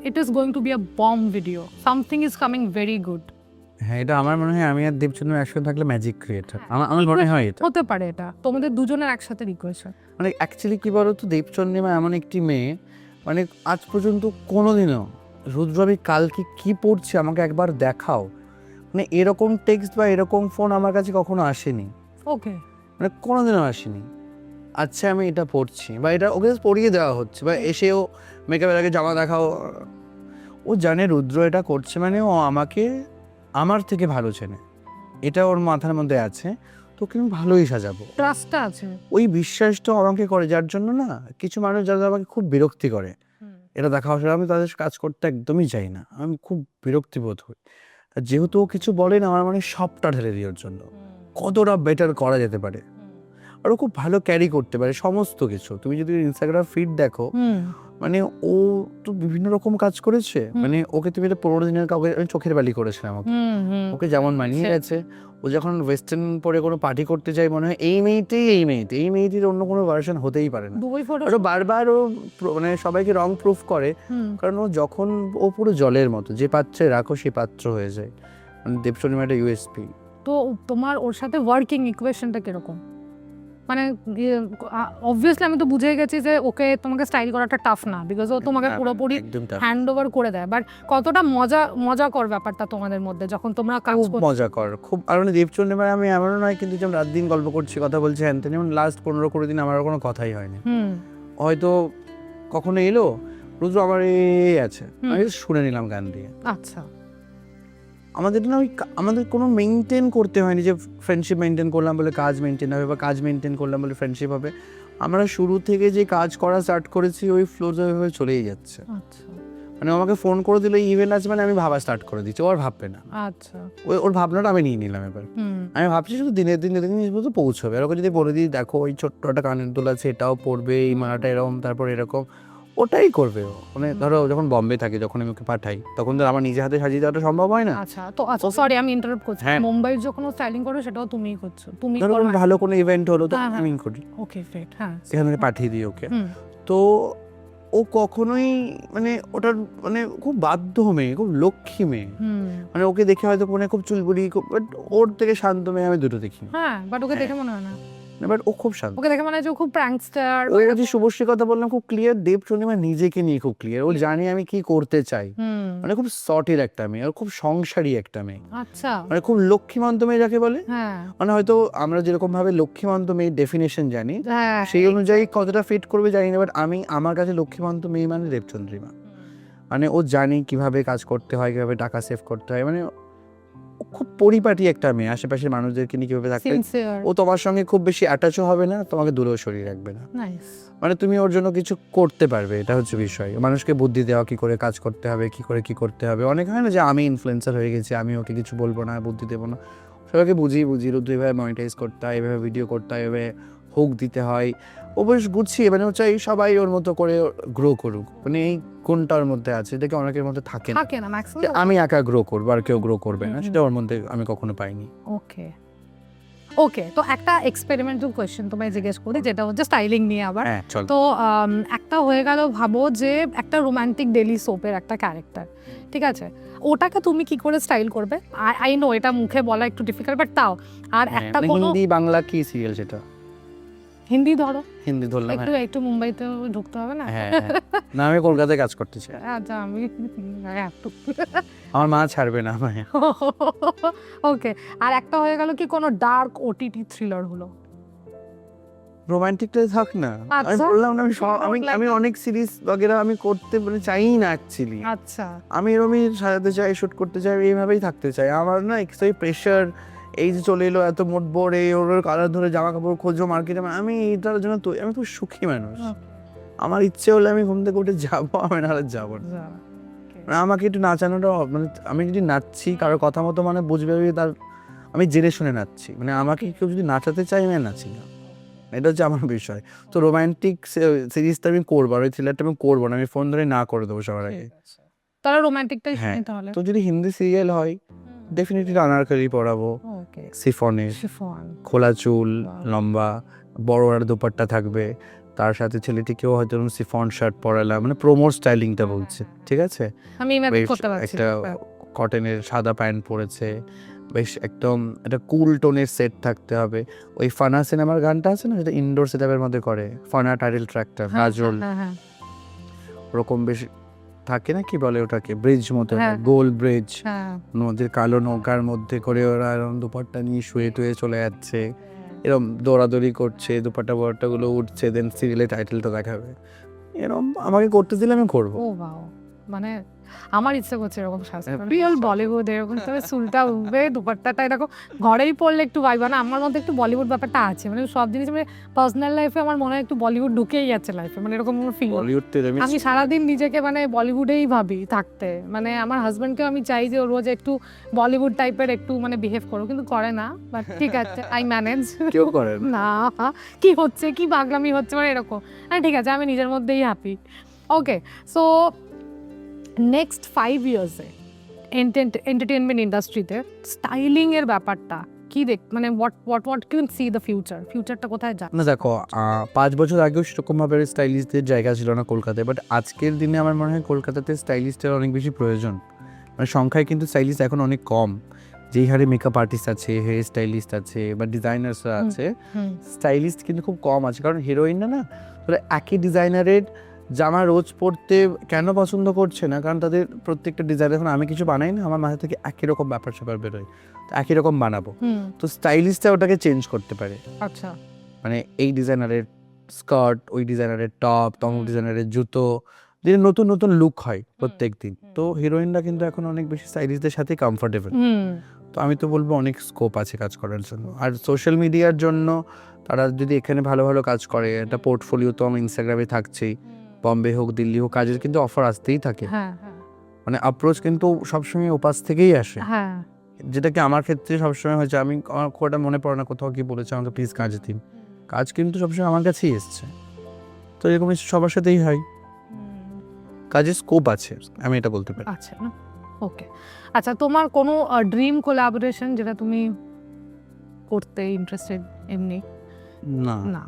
it is going to be a bomb video. Something is coming very good. হ্যাঁ, এটা আমার মনে হয় আমি আর দেবচন্দ্র একসাথে থাকলে ম্যাজিক ক্রিয়েট হয়। আমার মনে হয় এটা হতে পারে, এটা তোমাদের দুজনের একসাথে রিকোয়েস্ট। মানে অ্যাকচুয়ালি কি বলো তো, দেবচন্দ্রিমা এমন একটি মেয়ে, মানে আজ পর্যন্ত কোনোদিনও রুদ্র আমি কালকে কি পড়ছি আমাকে একবার দেখাও, মানে এরকম টেক্সট বা এরকম ফোন আমার কাছে কখনো আসেনি। ওকে, মানে কোনোদিনও আসেনি। আচ্ছা আমি এটা পড়ছি বা এটা ওকে পরিয়ে দেওয়া হচ্ছে, বা এসেও মেকআপের আগে জামা দেখাও, ও জানে রুদ্র এটা করছে মানে ও আমাকে আমার থেকে ভালো চেনে, এটা ওর মাথার মধ্যে আছে, তো কিন্তু ভালোই সাজাবো। ট্রাস্টটা আছে, ওই বিশ্বাসটা আমাকে করে, যার জন্য না কিছু মানুষ যারা আমাকে খুব বিরক্তি করে, এটা দেখা আসলে আমি তাদের কাজ করতে একদমই চাই না, আমি খুব বিরক্তি বোধ হই। আর যেহেতু ও কিছু বলেন আমার মানে সবটা ঢেলে দেওয়ার জন্য, কতটা বেটার করা যেতে পারে, আর ও খুব ভালো ক্যারি করতে পারে সমস্ত কিছু। তুমি যদি ইনস্টাগ্রাম ফিড দেখো, মানে ও তো বিভিন্ন রকম কাজ করেছে, মানে ওকে তুমি এটা 15 দিনের কাউকে আমি চোখের বালি করেছিলাম, ওকে যেমন মানিয়ে গেছে। ও যখন ওয়েস্টার্ন পরে কোনো পার্টি করতে যায় মনে হয় এই মেয়েটির অন্য কোনো ভার্সন হতেই পারে না। আর ও বারবার ও মানে সবাইকে রং প্রুফ করে, কারণ ও যখন ও পুরো জলের মতো, যে পাত্রে রাখো সেই পাত্র হয়ে যায়। মানে দেবচন্দ্রিমা একটা ইউএসপি। তো তোমার ওর সাথে ওয়ার্কিং ইকুয়েশনটা কিরকম? মানে অবভিয়াসলি আমি তো বুঝে গেছি যে ওকে তোমাকে স্টাইল করাটা টাফ না, বিকজ ও তোমাকে পুরোপুরি একদম tough। হ্যান্ড ওভার করে দেয়। বাট কতটা মজাকর ব্যাপারটা তোমাদের মধ্যে যখন তোমরা কাজ খুব করো? মজাকর, খুব। আর মানে দেবচন্ডী মানে আমি এমনও নয় কিন্তু যেমন রাত দিন গল্প করছি, কথা বলছি, হ্যান তেন, যেমন লাস্ট 15-20 দিন আমার কোনো কথাই হয়নি। হয়তো কখনো এলো, রুদ্র আমার এই আছে, আমি শুনে নিলাম গান দিয়ে। আচ্ছা, আমাদের না ওই আমাদের কোনো মেনটেন করতে হয়নি যে ফ্রেন্ডশিপ মেনটেন করলাম বলে কাজ মেনটেন হবে, বা কাজ মেনটেন করলাম বলে ফ্রেন্ডশিপ হবে। আমরা শুরু থেকে যে কাজ করা স্টার্ট করেছি ওই ফ্লোতে ওইভাবে চলেই যাচ্ছে। আচ্ছা, মানে আমাকে ফোন করে দিল ইভেন্ট আছে, মানে আমি ভাবা স্টার্ট করে দিচ্ছি, ও আর ভাববে না। আচ্ছা, ওর ভাবনাটা আমি নিয়ে নিলাম এবার। আমি ভাবছি শুধু দিনের দিন পর্যন্ত পৌঁছবে। আর ওকে যদি বলে দিই দেখো ওই ছোট্ট একটা কানের দুল আছে, এটাও পড়বে, এই মালাটা এরকম, তারপর এরকম, ওটাই করবে ও। মানে ধরো যখন বম্বে থাকে, যখন আমি ওকে পাঠাই, তখন তো আমার নিজে হাতে সাজিয়ে দেওয়াটা সম্ভব হয় না। আচ্ছা। তো আচ্ছা, সরি আমি ইন্টারাপ্ট করছি। হ্যাঁ। মুম্বাইয়ের যখন স্টাইলিং করো সেটাও তুমিই করছো? তুমি ধরো করো? ভালো কোনো ইভেন্ট হলো তো হ্যাঁ, আমি করি, ওকে গ্রেট। হ্যাঁ, সেখানে পাঠিয়ে দিই ওকে। হুম, তো ও কখনোই মানে ওটার মানে খুব বাধ্য মেয়ে, খুব লক্ষ্মী মেয়ে। মানে ওকে দেখে হয়তো মনে হয় খুব চুলবুলি, বাট ওর থেকে শান্ত মেয়ে আমি দুটো দেখি। হ্যাঁ, বাট ওকে দেখে মনে হয় না। বাট ও খুব শান্ত। ওকে দেখে মনে হয় যে ও খুব প্র্যাঙ্কস্টার। ওই যে শুভশ্রীর কথা বললাম, খুব ক্লিয়ার। দেবচন্দ্রিমা নিজেকে নিয়ে খুব ক্লিয়ার, ও জানে আমি কি করতে চাই। মানে খুব সটির একটা মেয়ে, আর খুব সংসারী একটা মেয়ে। আচ্ছা, মানে খুব লক্ষ্মীমন্ত মেয়ে যাকে বলে। হ্যাঁ, মানে হয়তো আমরা যেরকম ভাবে লক্ষ্মীমন্ত মেয়ের ডেফিনেশন জানি, হ্যাঁ, সেই অনুযায়ী কতটা ফিট করবে জানি না, বাট আমার কাছে লক্ষ্মীমন্ত মেয়ে মানে দেবচন্দ্রিমা। মানে ও জানে কিভাবে কাজ করতে হয়, কিভাবে টাকা সেভ করতে হয়। মানে ও খুব পরিপাটি একটা মেয়ে, আশেপাশের মানুষদেরকে নিয়ে কিভাবে থাকতে। সিনসিয়ার, ও তোমার সঙ্গে খুব বেশি অ্যাটাচও হবে না, তোমাকে দূরেও সরিয়ে রাখবে না। নাইস। মানে তুমি ওর জন্য কিছু করতে পারবে, এটা হচ্ছে বিষয়। মানুষকে বুদ্ধি দেওয়া, কি করে কাজ করতে হবে, কি করে কি করতে হবে। অনেক হয় না যে আমি ইনফ্লুয়েন্সার হয়ে গেছি, আমি ওকে কিছু বলবো না, বুদ্ধি দেবো না। সবাইকে বুঝিয়ে রুদ্র এভাবে মনিটাইজ করতে হয়, এভাবে ভিডিও করতে হয়, এভাবে হুক দিতে হয়। ও বেশ গুছিয়ে, মানে চাই সবাই ওর মতো করে গ্রো করুক। মানে এই কোনটার মধ্যে আছে, এটাকে অনেকের মধ্যে থাকে না। থাকে না যে ম্যাক্সিমাম। আমি একা গ্রো করবো আর কেউ গ্রো করবে না, সেটা ওর মধ্যে আমি কখনো পাইনি। ওকে, ওকে। তো একটা এক্সপেরিমেন্টাল কোয়েশ্চেন তোমায় জিজ্ঞেস করি, যেটা হচ্ছে স্টাইলিং নিয়ে আবার। হ্যাঁ, চল। তো একটা হয়ে গেল, ভাবো যে একটা রোমান্টিক ডেলি সোপের একটা ক্যারেক্টার, ঠিক আছে? ওটাকে তুমি কি করে স্টাইল করবে? আই নো এটা মুখে বলা একটু ডিফিকাল্ট, বাট তাও। আর একটা কোনো হিন্দি বাংলা কি সিরিয়াল সেটা? হিন্দি ধরো, হিন্দি ধরলাম। একটু মুম্বাইতে ঢুকতে হবে না? হ্যাঁ, না আমি কলকাতায় কাজ করতে চাই। আচ্ছা, আমি একটু আমার মা ছাড়বে না আমায়। ওকে। আর একটা হয়ে গেল কি কোনো ডার্ক ওটিটি থ্রিলার হলো। রোমান্টিকটাই থাক না। আমি আচ্ছা। বললাম না, আমি অনেক সিরিজ বগেরা আমি করতে মানে চাই না অ্যাকচুয়ালি। আচ্ছা, আমি এরকমই সাজাতে চাই, শুট করতে চাই, এইভাবেই থাকতে চাই। আমার না এক্সট্রা প্রেশার, এই যে চলে এলো এত মোট বোর, এই ওর কালার ধরে জামা কাপড় খোঁজো মার্কেটে, আমি এটার জন্য তো আমি খুব সুখী মানুষ। আমার ইচ্ছে হলে আমি ঘুম থেকে উঠে যাবো, আমি নাহলে যাবো না। মানে আমাকে একটু নাচানোটা, মানে আমি যদি নাচছি কারোর কথা মতো, মানে বুঝবে তার আমি জেনে শুনে নাচছি। মানে আমাকে কেউ যদি নাচাতে চাই, আমি নাচি না। এটা হচ্ছে আমার বিষয়। তো রোমান্টিক সিরিজটা আমি করবো, আর ওই থ্রিলারটা আমি করবো না, আমি ফোন ধরে না করে দেবো সবার আগে। তাহলে রোমান্টিকটাই হ্যাঁ, শুনি তাহলে। তো যদি হিন্দি সিরিয়াল হয় ডেফিনেটলি আনারকলি পরাবো, ওকে, সিফনের, শিফন। খোলা চুল, লম্বা, বড় আর দুপাট্টা থাকবে। তার সাথে ছেলেটিকেও হয়তো সিফন শার্ট পরালাম, মানে প্রোমোর স্টাইলিংটা বলছে, ঠিক আছে? আমি ইমাজিন বেশ করতে পারছি। একটা কটনের সাদা প্যান্ট পরেছে, বেশ একদম একটা কুল টোনের সেট থাকতে হবে। ওই ফানা সিনেমার গানটা আছে না, যেটা ইনডোর সেটআপের মধ্যে করে, ফানা টাইটেল ট্র্যাকটা, নাজরুল, হ্যাঁ, ওরকম বেশ থাকে না, কি বলে ওটাকে, ব্রিজ মতো, হ্যাঁ। গোল ব্রিজ, হ্যাঁ, নদীর কালো নৌকার মধ্যে করে ওরা এরকম দুপাট্টা নিয়ে শুয়ে টুয়ে চলে যাচ্ছে, এরকম দৌড়াদৌড়ি করছে, দুপাট্টা বড়াট্টাগুলো উঠছে, দেন সিরিয়ালে টাইটেলটা দেখাবে। এরকম আমাকে করতে দিলে আমি করবো। ও বাও, মানে আমার ইচ্ছে করছে এরকম সাজতে, রিয়েল বলিউড এরকম, তবে চুলটা উঠবে, দুপাট্টাটা এরকম ঘরেই পড়লে একটু ভাইবা না। আমার মধ্যে একটু বলিউড ব্যাপারটা আছে, মানে সব জিনিস, মানে পার্সোনাল লাইফে আমার মনে হয় একটু বলিউড ঢুকেই যাচ্ছে লাইফে, মানে এরকম আমার ফিল। বলিউড তো আমি সারাদিন নিজেকে মানে বলিউডেই ভাবি থাকতে। মানে আমার হাজব্যান্ডকেও আমি চাই যে ও রোজ একটু বলিউড টাইপের একটু মানে বিহেভ করো, কিন্তু করে না। বাট ঠিক আছে, আই ম্যানেজ। কেউ করে না, কি হচ্ছে, কি পাগলামি হচ্ছে, মানে এরকম। হ্যাঁ, ঠিক আছে, আমি নিজের মধ্যেই হ্যাপি। ওকে, সো নেক্সট 5 ইয়ার্সে এন্টারটেনমেন্ট ইন্ডাস্ট্রিতে স্টাইলিং এর ব্যাপারটা কি মানে হোয়াট ক্যান সি দ্য ফিউচারটা কোথায় যায়? না দেখো, 5 বছর আগেও সেরকমভাবে স্টাইলিস্টদের জায়গা ছিল না কলকাতায়, বাট আজকের দিনে আমার মনে হয় কলকাতাতে স্টাইলিস্টের অনেক বেশি প্রয়োজন। মানে সংখ্যায় কিন্তু স্টাইলিস্ট এখন অনেক কম, যেই হারে মেকআপ আর্টিস্ট আছে, হেয়ার স্টাইলিস্ট আছে বা ডিজাইনার্সরা আছে, স্টাইলিস্ট কিন্তু খুব কম আছে। কারণ হিরোইনরা না তারা একই ডিজাইনারের জামা রোজ পরতে কেন পছন্দ করছে না, কারণ তাদের প্রত্যেকটা ডিজাইন, এখন আমি কিছু বানাই না, আমার মাথা থেকে একই রকম ব্যাপার স্যাপার বেরোয়, তো একই রকম বানাবো। তো স্টাইলিস্টটা ওটাকে চেঞ্জ করতে পারে, আচ্ছা, মানে এই ডিজাইনারের স্কার্ট, ওই ডিজাইনারের টপ, তমুক ডিজাইনারের জুতো, যে নতুন নতুন লুক হয় প্রত্যেক দিন। তো হিরোইনরা কিন্তু এখন অনেক বেশি স্টাইলিস্টদের সাথে কমফোর্টেবল। তো আমি তো বলবো অনেক স্কোপ আছে কাজ করার জন্য। আর সোশ্যাল মিডিয়ার জন্য তারা যদি এখানে ভালো ভালো কাজ করে, একটা পোর্টফোলিও তো আমার ইনস্টাগ্রামে থাকছেই, বম্বে হোক দিল্লি হোক, কাজের কিন্তু অফার আসতেই থাকে। মানে অ্যাপ্রোচ কিন্তু সবসময় ওপাশ থেকেই আসে, যেটা কি আমার ক্ষেত্রে সবসময় হয়েছে। আমি আমার খুব একটা মনে পড়ে না কোথাও কি বলেছে আমাকে প্লিজ কাজ দিন, কাজ কিন্তু সবসময় আমার কাছেই এসছে। তো এরকম সবার সাথেই হয়, কাজের স্কোপ আছে, আমি এটা বলতে পারি। আচ্ছা, ওকে। আচ্ছা, তোমার কোনো ড্রিম কোলাবোরেশন যেটা তুমি করতে ইন্টারেস্টেড? এমনি না, না,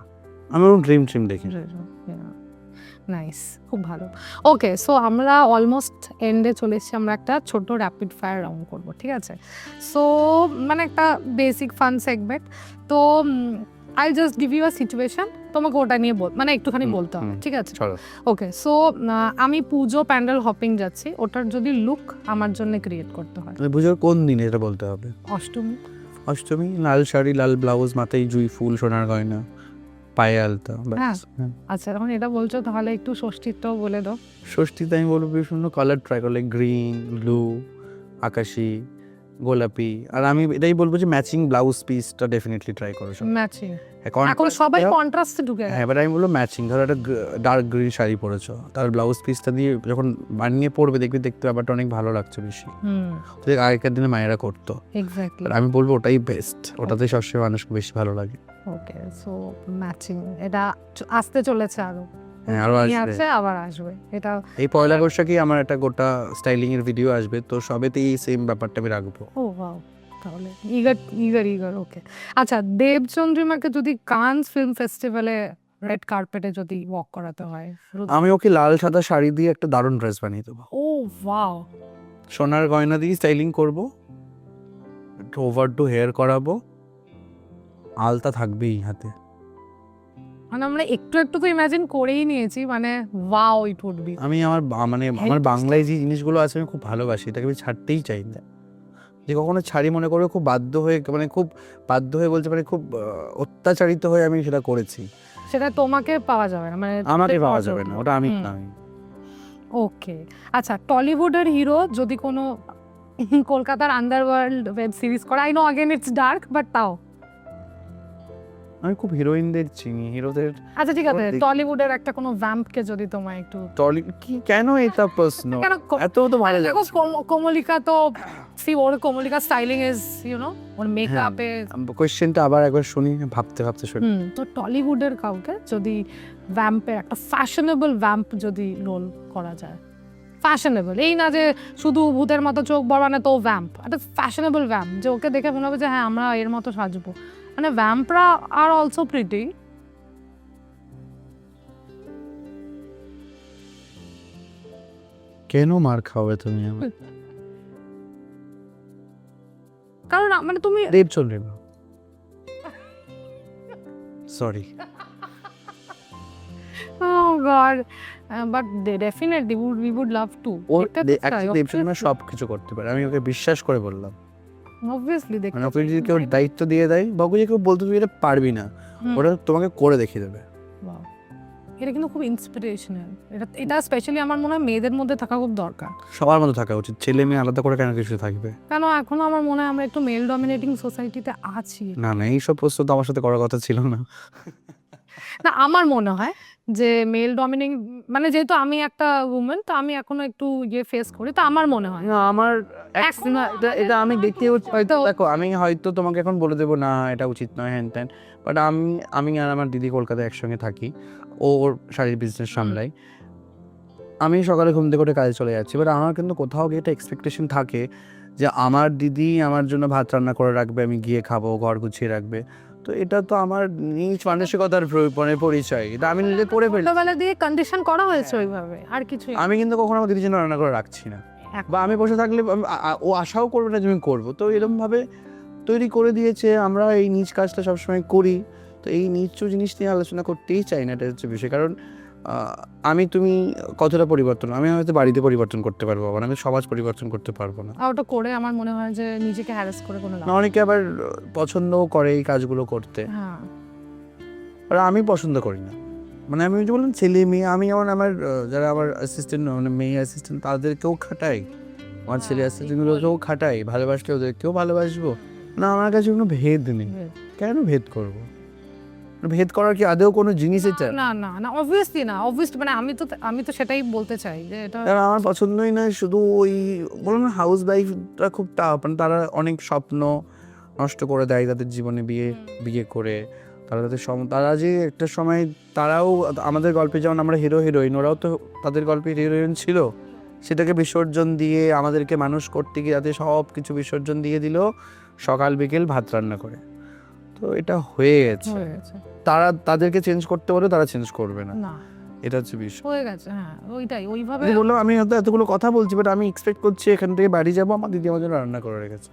আমি ওরকম ড্রিম দেখি। নাইস, খুব ভালো। ওকে, সো আমরা অলমোস্ট এন্ডে চলে এসেছি। আমরা একটা ছোট র্যাপিড ফায়ার রাউন্ড করব, ঠিক আছে? সো মানে একটা বেসিক ফান সেগমেন্ট। তো I just give you a situation, তোমাকে ওটা নিয়ে মানে একটুখানি বলতে হবে, ঠিক আছে? ওকে, সো আমি পুজো প্যান্ডেল হপিং যাচ্ছি, ওটার যদি লুক আমার জন্য ক্রিয়েট করতে হয়। পুজোর কোন দিন এটা বলতে হবে? অষ্টমী। অষ্টমী, লাল শাড়ি, লাল ব্লাউজ, মাথায় জুই ফুল, সোনার গয়না, পায়ে আলতা, ব্যাস। আচ্ছা, যখন এটা বলছো তাহলে একটু ষষ্ঠীটাও বলে দাও। ষষ্ঠীতে আমি বলবো বিভিন্ন কালার ট্রাই করলে, গ্রিন, ব্লু, আকাশি, গোলাপি। আর আমি এটাই বলবো যে ম্যাচিং ব্লাউজ পিসটা ডেফিনেটলি ট্রাই করো। ম্যাচিং, এখন সবাই কন্ট্রাস্টে ঢুকে গেছে। হ্যাঁ, এবার আমি বলবো ম্যাচিং। ধরো একটা ডার্ক গ্রিন শাড়ি পরেছো, তার ব্লাউজ পিসটা দিয়ে যখন বানিয়ে পরবে দেখবে, দেখতে ব্যাপারটা অনেক ভালো লাগছে বেশি। আগেকার দিনে মায়েরা করতো, এক্স্যাক্টলি। আমি বলবো ওটাই বেস্ট, ওটাতে সবসময় মানুষকে বেশি ভালো লাগে। ওকে, সো ম্যাচিং এটা আসতে চলেছে আরো। হ্যাঁ, আরো আসবে, আবার আসবে। এটা এই পয়লা বৈশাখে আমার একটা গোটা স্টাইলিং এর ভিডিও আসবে, তো সবেতেই এই সেম ব্যাপারটা আমি রাখবো। ও ওয়াও, তাহলে ইগার। ওকে, আচ্ছা, দেবচন্দ্রিমাকে যদি কানস ফিল্ম ফেস্টিভ্যালে রেড কার্পেটে যদি ওয়াক করাতে হয়, আমি ওকে লাল সাদা শাড়ি দিয়ে একটা দারুণ ড্রেস বানিয়ে দেবো। ও ওয়াও, সোনার গয়না দিয়ে স্টাইলিং করবো, একটু ওভার টু হেয়ার করাবো, আলতা থাকবেই হাতে। মানে আমরা একটু একটু তো ইমাজিন করেই নিয়েছি, মানে ওয়াও, ইট উড বি। আমি আমার বাংলায় যে জিনিসগুলো আছে আমি খুব ভালোবাসি, এটাকে আমি ছাড়তেই চাই না। যে কখনো ছাড়ি মনে করে খুব বাধ্য হয়ে বলতে পারি, খুব অত্যাচারিত হয়ে আমি সেটা করেছি। সেটা তোমাকে পাওয়া যাবে না, মানে আমাকে পাওয়া যাবে না, ওটা আমি না। ওকে, আচ্ছা, টলিউডের হিরো যদি কোনো কলকাতার আন্ডারওয়ার্ল্ড ওয়েব সিরিজ করে, I know again it's dark, but তাও আমি খুব হিরোইনদের চিনি, হিরোদের। আচ্ছা, ঠিক আছে, টলিউডের একটা কোনো ভ্যাম্পকে যদি তোমায় একটু। কি কেন এটা প্রশ্ন? এত তো ভালো দেখো, লাগছে। কোমলিকা তো কোমলিকা স্টাইলিং ইজ ওর মেকআপে। কোশ্চেনটা আবার একবার শুনি, ভাবতে শুনি। তো টলিউডের কাউকে যদি ভ্যাম্পের একটা ফ্যাশনেবল ভ্যাম্প যদি রোল করা যায়, ফ্যাশনেবল, এই না যে শুধু ভূতের মতো চোখ বড়, মানে তো ভ্যাম্প, একটা ফ্যাশনেবল ভ্যাম্প, যে ওকে দেখে মনে হবে যে হ্যাঁ আমরা এর মতো সাজবো। মানে ভ্যাম্পরা আর অলসো প্রিটি। কেন মার খাওয়াবে তুমি আমার? কারণ মানে তুমি Debchandrima, sorry. Oh God, but definitely we would love to. Debchandrima সবকিছু করতে পারে, আমি ওকে বিশ্বাস করে বললাম। Obviously, মানে ওকে যদি কেউ দায়িত্ব দিয়ে দেয়, বা ওকে কেউ বলতে তুই এটা পারবি না, ওটা তোমাকে করে দেখিয়ে দেবে। এটা কিন্তু খুব ইন্সপিরেশনাল। এটা স্পেশালি আমার মনে হয় মেয়েদের মধ্যে থাকা খুব দরকার, সবার মধ্যে থাকা উচিত। ছেলে মেয়ে আলাদা করে কেন কিছু থাকবে? কেন এখন আমার মনে হয় আমরা একটু মেল ডমিনেটিং সোসাইটিতে আছি। না, এইসব প্রশ্ন তো আমার সাথে করার কথা ছিল না। না, আমার মনে হয় যে মেল ডমিনেটিং, মানে যেহেতু আমি একটা উমেন, তো আমি এখনো একটু ফেস করি, তো আমার মনে হয় না, আমার এটা আমি দেখতে হয়তো, দেখো আমি হয়তো তোমাকে এখন বলে দেবো না এটা উচিত নয়, হ্যান ত্যান, বাট আমি আর আমার দিদি কলকাতায় একসঙ্গে থাকি, ওর শাড়ির বিজনেস সামলাই, আমি সকালে ঘুম থেকে কাজে চলে যাচ্ছি, বাট আমার কিন্তু কোথাও গিয়ে একটা এক্সপেকটেশন থাকে যে আমার দিদি আমার জন্য ভাত রান্না করে রাখবে, আমি গিয়ে খাবো, ঘর গুছিয়ে রাখবে। তো এটা তো আমার নিজ মানসিকতার পরিচয়, এটা আমি নিজে করে ফেলি। ছোটবেলা দিয়ে কন্ডিশন করা হয়েছে ওইভাবে, আর কিছু। আমি কিন্তু কখনো আমার দিদির জন্য রান্না করে রাখছি না। বা আমি বসে থাকলে ও আশাও করবে না যে আমি করবো, তো এরকম ভাবে তৈরি করে দিয়েছে। আমরা এই নিজ কাজটা সবসময় করি, তো এই নিজ জিনিস নিয়ে আলোচনা করতেই চাই না, এটা হচ্ছে বিষয়। কারণ আমি তুমি কতটা পরিবর্তন, আমি হয়তো বাড়িতে পরিবর্তন করতে পারবো, আবার আমি সমাজ পরিবর্তন করতে পারবো না। ওটা করে আমার মনে হয় যে নিজেকে হ্যারাস করে কোনো লাভ। অনেকে আবার পছন্দও করে এই কাজগুলো করতে, হ্যাঁ আর আমি পছন্দ করি না। মানে আমি যে বললাম ছেলে মেয়ে, আমি যেমন আমার যারা আমার অ্যাসিস্ট্যান্ট, মানে মেয়ে অ্যাসিস্ট্যান্ট, তাদেরকেও খাটাই, আমার ছেলে অ্যাসিস্ট্যান্টগুলোকেও খাটাই, ভালোবাসলে ওদেরকেও ভালোবাসবো না। আমার কাছে কোনো ভেদ নেই, কেন ভেদ করবো? ভেদ করার কি আদৌ কোনো জিনিস এটা? না না না, অবভিয়াসলি না, অবভিয়াসলি মানে আমি তো সেটাই বলতে চাই যে এটা কারণ আমার পছন্দই নয়। শুধু ওই বলুন হাউস ওয়াইফরা খুব টাফ, মানে তারা অনেক স্বপ্ন নষ্ট করে দেয় তাদের জীবনে বিয়ে করে। তারা যে একটা সময় তারাও আমাদের গল্পে যেমন আমরা হিরো হিরোইন, ওরাও তো তাদের গল্পে হিরো হিরোইন ছিল, সেটাকে বিসর্জন দিয়ে আমাদেরকে মানুষ করতে গিয়ে তাদের সব কিছু বিসর্জন দিয়ে দিল সকাল বিকেল ভাত রান্না করে। তো এটা হয়ে গেছে, তারা তাদেরকে চেঞ্জ করতে বলে তারা চেঞ্জ করবে না, এটা হচ্ছে বিষয়। হয়ে গেছে, হ্যাঁ ওইটাই ওইভাবে বললাম আমি হয়তো এতগুলো কথা বলছি, বাট আমি এক্সপেক্ট করছি এখান থেকে বাড়ি যাবো আমার দিদি আমার জন্য রান্না করে রেখেছে।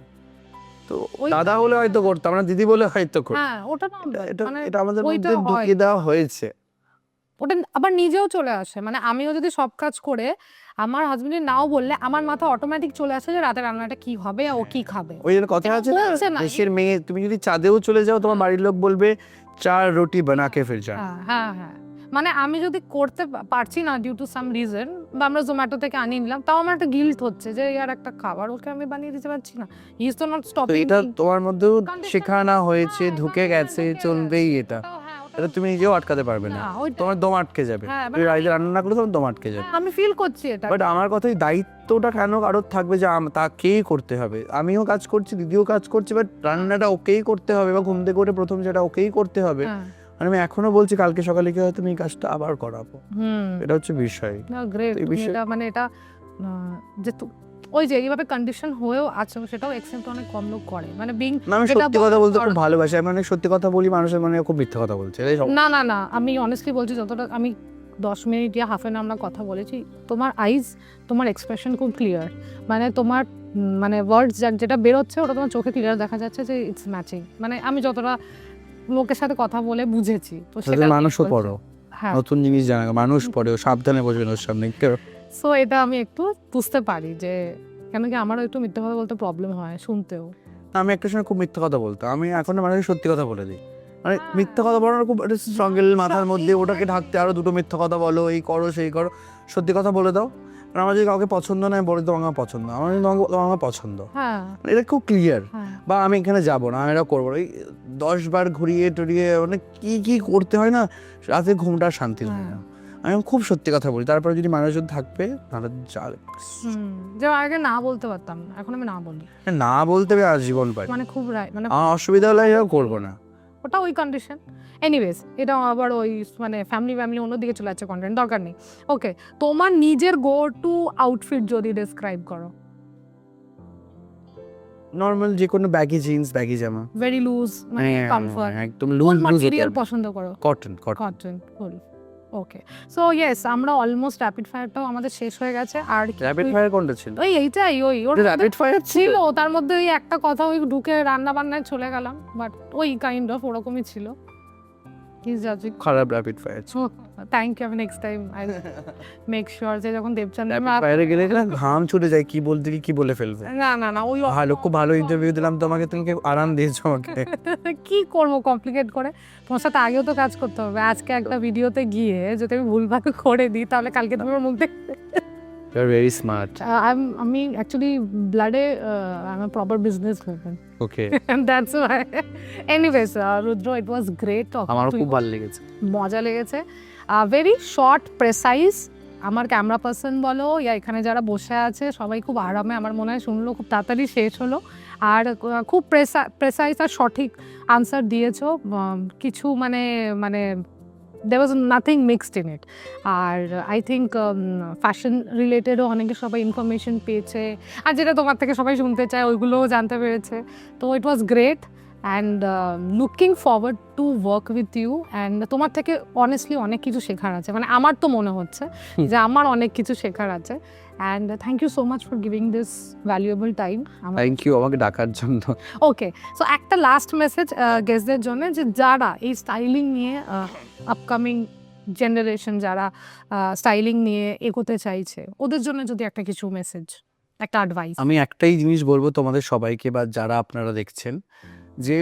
তো দাদা হলে হয়তো করতাম না, দিদি বলে হয়তো করতাম। হ্যাঁ ওটা না, মানে এটা আমাদের মধ্যে ঢুকিয়ে দেওয়া হয়েছে। ওটা আবার নিজেও চলে আসে, মানে আমিও যদি সব কাজ করে আমার হাজবেন্ডের নাও বললে আমার মাথা অটোমেটিক চলে আসে যে রাতে রান্নাটা কি হবে, ও কি খাবে। ওই জন্য কথা আছে না, দেশের মেয়ে তুমি যদি চাঁদেও চলে যাও তোমার বাড়ির লোক বলবে 4 রুটি বানাকে ফির যা। হ্যাঁ হ্যাঁ, মানে আমি যদি করতে পারছি না ডিউ টু সাম রিজন, বা আমরা জোম্যাটো থেকে আনিয়ে নিলাম, তাও আমার একটা গিল্ট হচ্ছে যে ইয়ার একটা খাবার ওকে আমি বানিয়ে দিতে পারছি না। হি ইজ তো নট স্টপিং। এটা তোমার মধ্যেও শেখানো হয়েছে, ঢুকে গেছে, চলবেই এটা। এটা তুমি নিজেও আটকাতে পারবে না, তোমার দম আটকে যাবে। তুমি রাইতে রান্না না করলে তোমার দম আটকে যাবে। আমি ফিল করছি এটা, বাট আমার কথাই দায়িত্বটা কেন কারোর থাকবে যে তাকেই করতে হবে? আমিও কাজ করছি, দিদিও কাজ করছে, বাট রান্নাটা ওকেই করতে হবে, বা ঘুম থেকে উঠে প্রথম যেটা ওকেই করতে হবে। মানে আমি এখনো বলছি কালকে সকালে কি হয়তো আমি এই কাজটা আবার করাবো, এটা হচ্ছে বিষয়। গ্রেট, এটা মানে এটা যে ওই যে এইভাবে কন্ডিশন হয়েও আছে, সেটাও এক্সেপ্ট অনেক কম লোক করে। মানে বিং, আমি সত্যি কথা বলতে খুব ভালোবাসি, আমি অনেক সত্যি কথা বলি, মানুষের মানে খুব মিথ্যা কথা বলছে। না না না, আমি অনেস্টলি বলছি, যতটা আমি 10 মিনিট ইয়া হাফ এন আওয়ার আমরা কথা বলেছি, তোমার আইজ, তোমার এক্সপ্রেশন খুব ক্লিয়ার, মানে তোমার মানে ওয়ার্ডস যেটা বেরোচ্ছে ওটা তোমার চোখে ক্লিয়ার দেখা যাচ্ছে যে ইটস ম্যাচিং। মানে আমি যতটা লোকের সাথে কথা বলে বুঝেছি, তো সেটা মানুষও পড়ো, নতুন জিনিস জানা, মানুষ পড়েও সাবধানে বসবেন ওর সামনে। সো এটা আমি একটু বুঝতে পারি যে কেন কি আমারও একটু মিথ্যা কথা বলতে প্রবলেম হয়, শুনতেও। আমি একটা সময় খুব মিথ্যা কথা বলতাম, আমি এখন মানুষের সত্যি কথা বলে দিই। মানে মিথ্যা কথা বলার খুব একটা স্ট্রাগল মাথার মধ্যে, ওটাকে ঢাকতে আরো দুটো মিথ্যা কথা বলো, এই করো সেই করো, সত্যি কথা বলে দাও। কারণ আমার যদি কাউকে পছন্দ নয় বলে দাও আমার পছন্দ, আমার যদি আমার পছন্দ, এটা খুব ক্লিয়ার। বা আমি এখানে যাবো না, আমি এটা করবো, এই 10 বার ঘুরিয়ে টুরিয়ে মানে কি করতে হয় না, রাতে ঘুমটা শান্তি হয় না। আমি খুব সত্যি কথা বলি, তারপরে যদি মানুষজন থাকবে তাহলে যে আগে না বলতে পারতাম, এখন আমি না বলি, না বলতে হবে আজীবন পারি, মানে খুব মানে অসুবিধা হলে করবো না, ওটা ওই কন্ডিশন। এনিওয়েজ, এটা আবার ওই মানে ফ্যামিলি অন্যদিকে চলে যাচ্ছে, কন্টেন্ট দরকার নেই। ওকে, তোমার নিজের গো টু আউটফিট যদি ডেসক্রাইব করো। নরমাল যে কোনো ব্যাগি জিন্স, ব্যাগি জামা, ভেরি লুজ, মানে কমফর্ট, একদম লুজ ম্যাটেরিয়াল পছন্দ করো? কটন। ফুল। ওকে, সো ইয়েস, আমরা অলমোস্ট র্যাপিড ফায়ারটাও আমাদের শেষ হয়ে গেছে। আর র্যাপিড ফায়ার কোনটা ছিল? এইটাই, ওর র্যাপিড ফায়ার ছিল, তার মধ্যে ওই একটা কথা ওই ঢুকে রান্না বান্নায় চলে গেলাম, বাট ওই কাইন্ড অফ ওরকমই ছিল। খারাপ র্যাপিড ফায়ার। থ্যাংক ইউ, আমি next time I make sure যে যখন দেবচাঁদ ফায়ারে গেলে ঘাম ছুটে যায়, কি বলতে কি বলে ফেলবে। না ওই খুব ভালো ইন্টারভিউ দিলাম তোমাকে, তুমি আরাম দিয়েছো আমাকে। কি করবো কমপ্লিকেট করে, তোমার সাথে আগেও তো কাজ করতে হবে। আজকে একটা ভিডিওতে গিয়ে যদি আমি ভুলভাল করে দিই তাহলে কালকে তোমার মুখ দেখতে। You are very smart. আমি অ্যাকচুয়ালি ব্লাডে I am a proper businessman. Okay, that's why. Anyways Rudra, it was great. আমারও খুব ভালো লেগেছে, মজা লেগেছে। Very short, precise. আমার ক্যামেরা পার্সন বলো ইয়া এখানে যারা বসে আছে সবাই খুব আরামে, আমার মনে হয় শুনলো, খুব তাড়াতাড়ি শেষ হলো। আর খুব প্রেসাইজ আর সঠিক আনসার দিয়েছো। কিছু মানে there was nothing mixed in it. আর আই থিঙ্ক ফ্যাশন রিলেটেডও অনেকে সবাই ইনফরমেশন পেয়েছে, আর যেটা তোমার থেকে সবাই শুনতে চায় ওইগুলোও জানতে পেরেছে। তো it was great. And looking forward to work with you and তোমার থেকে অনেস্টলি অনেক কিছু শেখার আছে, মানে আমার তো মনে হচ্ছে যে আমার অনেক কিছু শেখার আছে। And thank you so much for giving this valuable time. Thank you আমাকে ডাকার জন্য। ওকে, সো একটা লাস্ট মেসেজ গেস্টদের জন্য, যে যারা এই স্টাইলিং নিয়ে আপকামিং জেনারেশন যারা স্টাইলিং নিয়ে এগোতে চাইছে, ওদের জন্য যদি একটা কিছু মেসেজ, একটা অ্যাডভাইস। আমি একটাই জিনিস বলবো তোমাদের সবাইকে বা যারা আপনারা দেখছেন, যে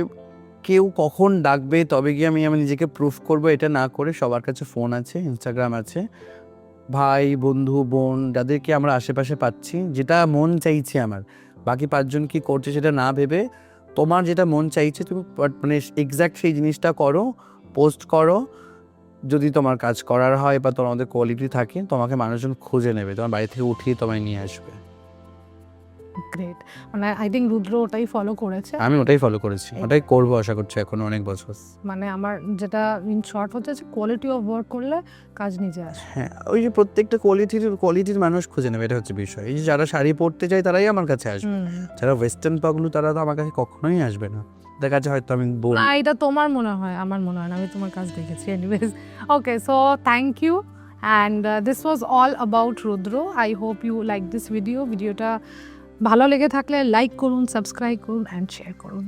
কেউ কখন ডাকবে তবে গিয়ে আমি নিজেকে প্রুফ করবো এটা না করে, সবার কাছে ফোন আছে, ইনস্টাগ্রাম আছে, ভাই বন্ধু বোন যাদেরকে আমরা আশেপাশে পাচ্ছি, যেটা মন চাইছে আমার, বাকি পাঁচজন কি করছে সেটা না ভেবে তোমার যেটা মন চাইছে তুমি মানে এক্স্যাক্ট সেই জিনিসটা করো, পোস্ট করো। যদি তোমার কাজ করার হয় বা তোমাদের কোয়ালিটি থাকে, তোমাকে মানুষজন খুঁজে নেবে, তোমার বাড়ি থেকে উঠিয়ে তোমায় নিয়ে আসবে। গ্রেট, মানে আই থিঙ্ক রুদ্র ওটাই ফলো করেছে। আমি ওটাই ফলো করেছি, ওটাই করবো আশা করছি এখন অনেক বছর। মানে আমার যেটা ইন শর্ট হচ্ছে যে কোয়ালিটি অফ ওয়ার্ক করলে কাজ নিজে আসে। হ্যাঁ, ওই যে প্রত্যেকটা কোয়ালিটির মানুষ খুঁজে নেবে, এটা হচ্ছে বিষয়। এই যে যারা শাড়ি পরতে চায় তারাই আমার কাছে আসবে, যারা ওয়েস্টার্ন পাগলু তারা তো আমার কাছে কখনোই আসবে না। তাদের কাছে হয়তো আমি বলবো। না, এটা তোমার মনে হয়, আমার মনে হয় না, আমি তোমার কাজ দেখেছি। Anyways, okay, so thank you and this was all about Rudra. I hope you like this ভিডিওটা ভালো লেগে থাকলে লাইক করুন, সাবস্ক্রাইব করুন অ্যান্ড শেয়ার করুন।